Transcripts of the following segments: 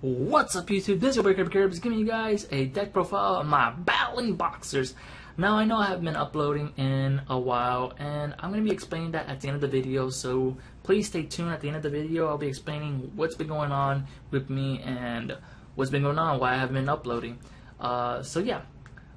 What's up YouTube, this is your boy Caribs giving you guys a deck profile of my Battlin boxers. Now I know I haven't been uploading in a while and I'm going to be explaining that at the end of the video, so please stay tuned. At the end of the video I'll be explaining what's been going on with me and what's been going on, why I haven't been uploading.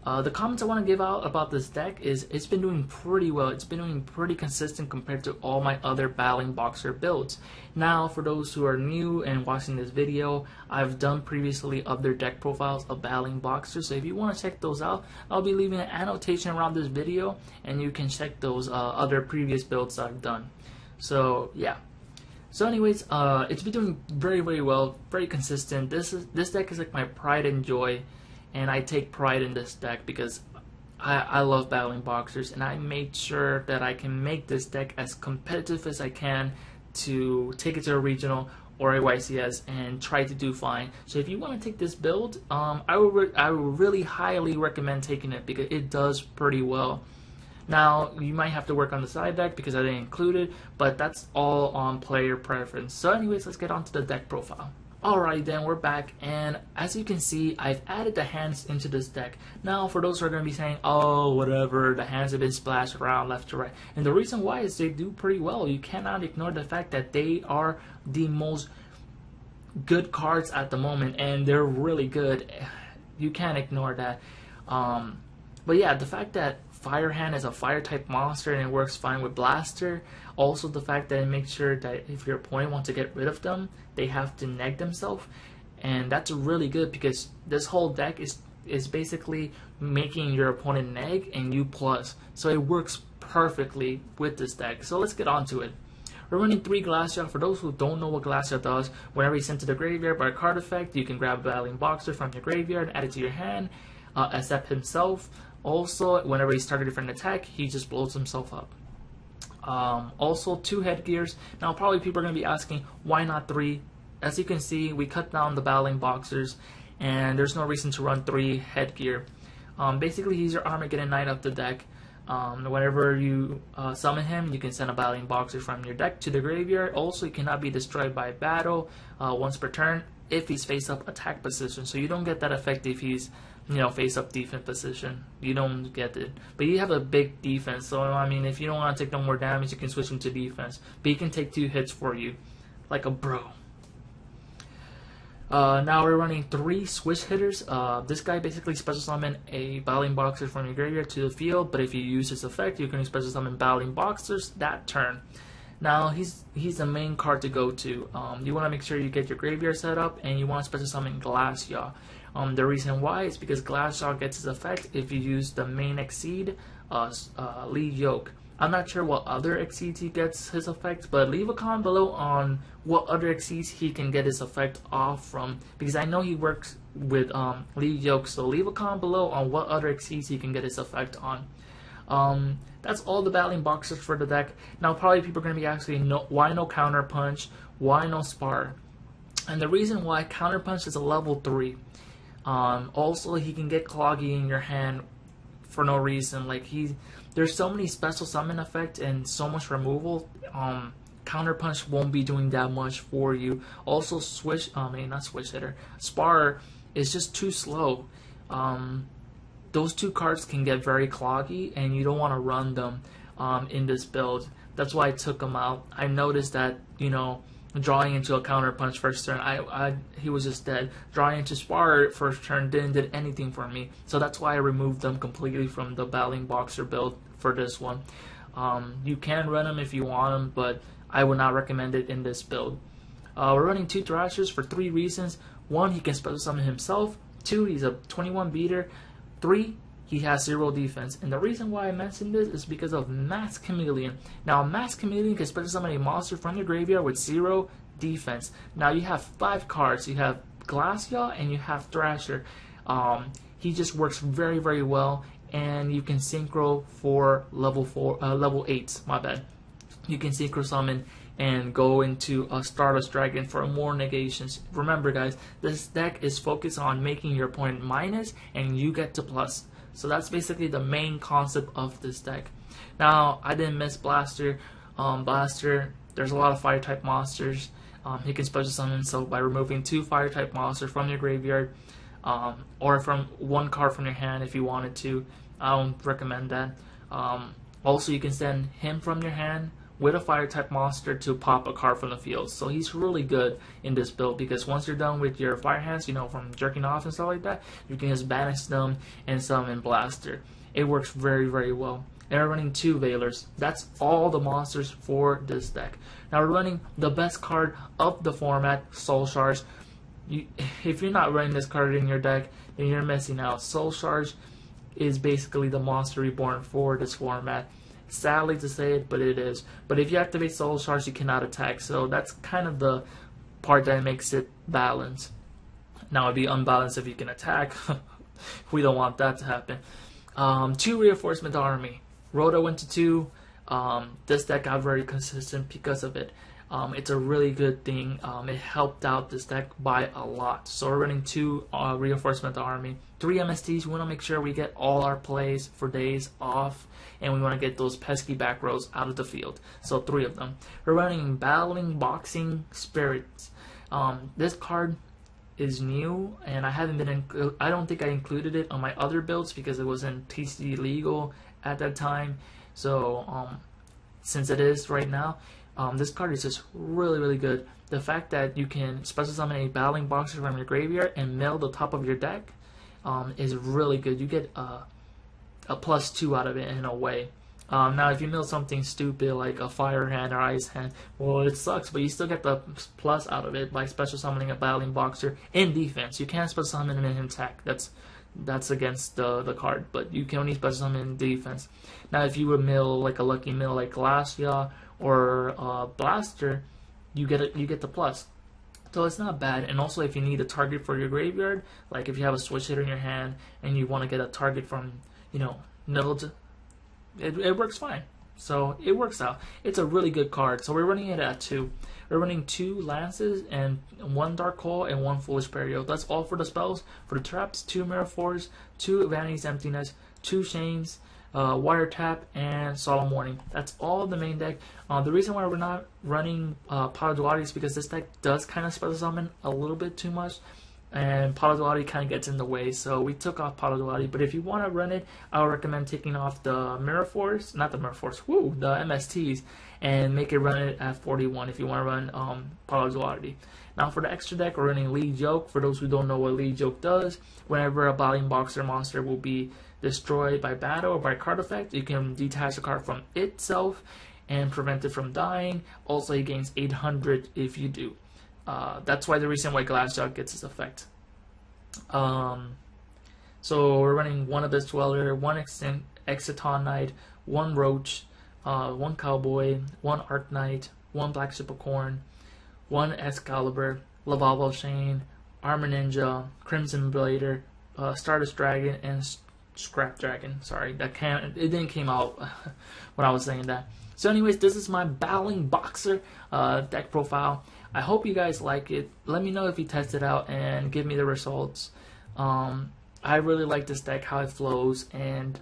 The comments I want to give out about this deck is it's been doing pretty well. It's been doing pretty consistent compared to all my other Battlin boxer builds. Now, for those who are new and watching this video, I've done previously other deck profiles of Battlin boxers. So if you want to check those out, I'll be leaving an annotation around this video, and you can check those other previous builds I've done. So yeah. So anyways, it's been doing very well, very consistent. This deck is like my pride and joy. And I take pride in this deck because I love Battlin boxers, and I made sure that I can make this deck as competitive as I can to take it to a regional or a YCS and try to do fine. So if you want to take this build, I would really highly recommend taking it because it does pretty well. Now, you might have to work on the side deck because I didn't include it, but that's all on player preference. So anyways, let's get on to the deck profile. Alright then, we're back, and as you can see, I've added the hands into this deck. Now, for those who are going to be saying, oh, whatever, the hands have been splashed around left to right. And the reason why is they do pretty well. You cannot ignore the fact that they are the most good cards at the moment, and they're really good. You can't ignore that. But yeah, the fact that Fire Hand is a fire type monster and it works fine with Blaster. Also the fact that it makes sure that if your opponent wants to get rid of them, they have to neg themselves. And that's really good because this whole deck is basically making your opponent neg and you plus. So it works perfectly with this deck. So let's get on to it. We're running 3 Glassjaw. For those who don't know what Glassjaw does, whenever he's sent to the graveyard by a card effect, you can grab a Battlin boxer from your graveyard and add it to your hand, except himself. Also, whenever he's targeted for an attack, he just blows himself up. Also, 2 headgears. Now, probably people are going to be asking, why not 3? As you can see, we cut down the Battlin boxers, and there's no reason to run 3 headgear. Basically, he's your Armageddon Knight of the deck. Whenever you summon him, you can send a Battlin boxer from your deck to the graveyard. Also, he cannot be destroyed by battle once per turn if he's face-up attack position. So you don't get that effect if he's face-up defense position. You don't get it. But you have a big defense, so I mean, if you don't want to take no more damage, you can switch him to defense. But he can take 2 hits for you, like a bro. Now we're running 3 switch hitters. This guy basically special summon a Battlin boxer from your graveyard to the field, but if you use his effect, you can special summon Battlin boxers that turn. Now he's the main card to go to. You want to make sure you get your graveyard set up, and you want to special summon Glassjaw. The reason why is because Glassjaw gets his effect if you use the main Exceed, Lead Yoke. I'm not sure what other Exceeds he gets his effect, but leave a comment below on what other Exceeds he can get his effect off from, because I know he works with Lead Yoke, so leave a comment below on what other Exceeds he can get his effect on. That's all the Battlin boxers for the deck. Now probably people are going to be asking, why no Counter Punch, why no Spar? And the reason why Counter Punch is a level 3. Also, he can get Cloggy in your hand for no reason. Like there's so many special summon effects and so much removal. Counter Punch won't be doing that much for you. Also, not switch hitter. Spar is just too slow. Those 2 cards can get very cloggy, and you don't want to run them in this build. That's why I took them out. I noticed that drawing into a Counter Punch first turn, he was just dead. Drawing into Spar first turn didn't anything for me, so that's why I removed them completely from the Battlin boxer build for this one. You can run them if you want them, but I would not recommend it in this build. We're running 2 Thrashers for 3 reasons. 1, he can special summon himself. 2, he's a 21 beater. 3, he has 0 defense. And the reason why I mentioned this is because of Masked Chameleon. Now, Masked Chameleon can special summon a monster from your graveyard with 0 defense. Now, you have 5 cards. You have Glassjaw and you have Thrasher. He just works very well, and you can synchro for level 8. My bad. You can synchro summon and go into a Stardust Dragon for more negations. Remember guys, this deck is focused on making your opponent minus and you get to plus. So that's basically the main concept of this deck. Now, I didn't miss Blaster. Blaster, there's a lot of fire type monsters. He can special summon himself by removing 2 fire type monsters from your graveyard, or from 1 card from your hand if you wanted to. I don't recommend that. Also, you can send him from your hand with a fire type monster to pop a card from the field. So he's really good in this build, because once you're done with your fire hands, you know, from jerking off and stuff like that, you can just banish them and summon Blaster. It works very, very well. And we're running 2 Veilers. That's all the monsters for this deck. Now we're running the best card of the format, Soul Charge. If you're not running this card in your deck, then you're missing out. Soul Charge is basically the monster reborn for this format. Sadly to say it, but it is. But if you activate Soul Charge, you cannot attack. So that's kind of the part that makes it balanced. Now it'd be unbalanced if you can attack. We don't want that to happen. 2 Reinforcement Army. Rhoda went to 2. This deck got very consistent because of it. It's a really good thing. It helped out this deck by a lot. So we're running 2 Reinforcement Army, 3 MSTs. We want to make sure we get all our plays for days off, and we want to get those pesky back rows out of the field. So 3 of them. We're running Battling Boxing Spirits. This card is new, and I haven't been. I don't think I included it on my other builds because it wasn't TCG legal at that time. So since it is right now. This card is just really, really good. The fact that you can special summon a Battling Boxer from your graveyard and mill the top of your deck is really good. You get a +2 out of it in a way. Now, if you mill something stupid like a Fire Hand or Ice Hand, well, it sucks, but you still get the plus out of it by special summoning a Battling Boxer in defense. You can't special summon him in attack. That's against the card, but you can only special summon in defense. Now, if you would mill like a lucky mill like Glacia or Blaster, you get the plus. So it's not bad. And also, if you need a target for your graveyard, like if you have a switch hitter in your hand and you want to get a target from, you know, nilled, it works fine. So it works out. It's a really good card. So we're running it at 2. We're running 2 Lances and 1 Dark Hole and 1 Foolish Burial. That's all for the spells. For the traps, 2 Mirror Force, 2 Vanity's Emptiness, 2 Chains, Wiretap, and Solemn Warning. That's all the main deck. The reason why we're not running Paladuati is because this deck does kind of special summon a little bit too much, and Paladuati kind of gets in the way, so we took off Paladuati. But if you want to run it, I would recommend taking off the Mirror Force, not the Mirror Force, woo, the MSTs, and make it run it at 41 if you want to run Paladuati. Now for the extra deck, we're running Lead Yoke. For those who don't know what Lead Yoke does, whenever a Battling Boxer monster will be destroyed by battle or by card effect, you can detach the card from itself and prevent it from dying. Also, it gains 800 if you do. That's why the reason why Glacia gets its effect. So we're running 1 Abyss Dweller, 1 Exciton Knight, 1 Roach, 1 Cowboy, 1 Arc Knight, 1 Black Ship of Corn, 1 Excalibur, Lavalval Chain, Armor Ninja, Crimson Blader, Stardust Dragon, and Scrap Dragon. Sorry, it didn't came out when I was saying that. So anyways, this is my Battling Boxer deck profile. I hope you guys like it. Let me know if you test it out and give me the results. I really like this deck, how it flows, and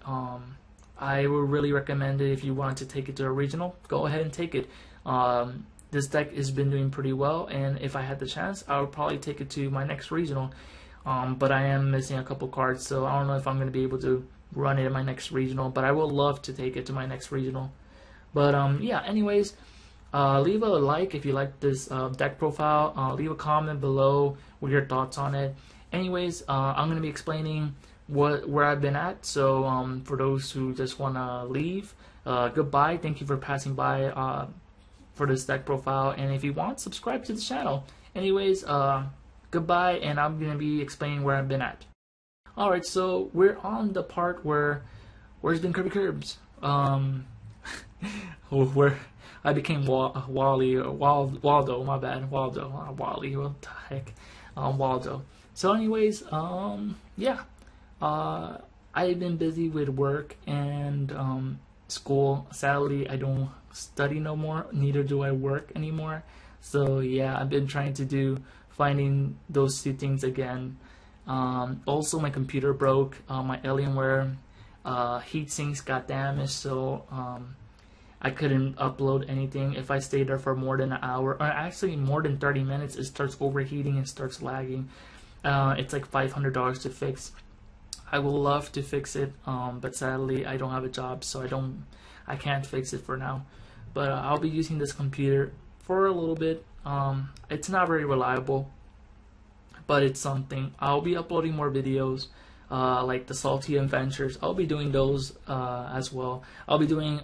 I would really recommend it if you wanted to take it to a regional. Go ahead and take it. This deck has been doing pretty well, and if I had the chance, I would probably take it to my next regional. But I am missing a couple cards, so I don't know if I'm going to be able to run it in my next regional, but I would love to take it to my next regional. But yeah, anyways, leave a like if you like this deck profile. Leave a comment below with your thoughts on it. Anyways, I'm going to be explaining where I've been at, so for those who just want to leave, goodbye. Thank you for passing by for this deck profile, and if you want, subscribe to the channel. Anyways, goodbye, and I'm going to be explaining where I've been at. Alright, so we're on the part where it's been Kirby Curbs. Where I became Waldo, my bad, Waldo, not Wally, what the heck, Waldo. So anyways, yeah, I've been busy with work and school. Sadly, I don't study no more, neither do I work anymore. So yeah, I've been trying to finding those 2 things again. Also, my computer broke, my Alienware heat sinks got damaged, so I couldn't upload anything. If I stayed there for more than an hour, or actually more than 30 minutes, it starts overheating and starts lagging. It's like $500 to fix. I would love to fix it, but sadly I don't have a job, so I can't fix it for now. But I'll be using this computer for a little bit. It's not very reliable, but it's something. I'll be uploading more videos, like the Salty Adventures. I'll be doing those as well. I'll be doing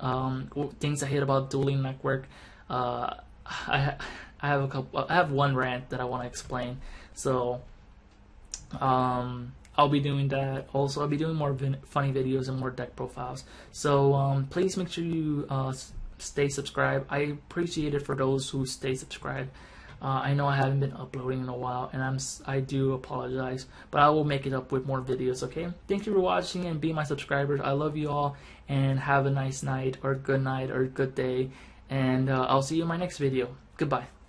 things I hate about Dueling Network. I have a couple. I have one rant that I want to explain. So I'll be doing that. Also, I'll be doing more funny videos and more deck profiles. So please make sure you stay subscribed. I appreciate it for those who stay subscribed. I know I haven't been uploading in a while, and I do apologize, but I will make it up with more videos. Okay, thank you for watching and being my subscribers. I love you all, and have a nice night or good day, and I'll see you in my next video. Goodbye.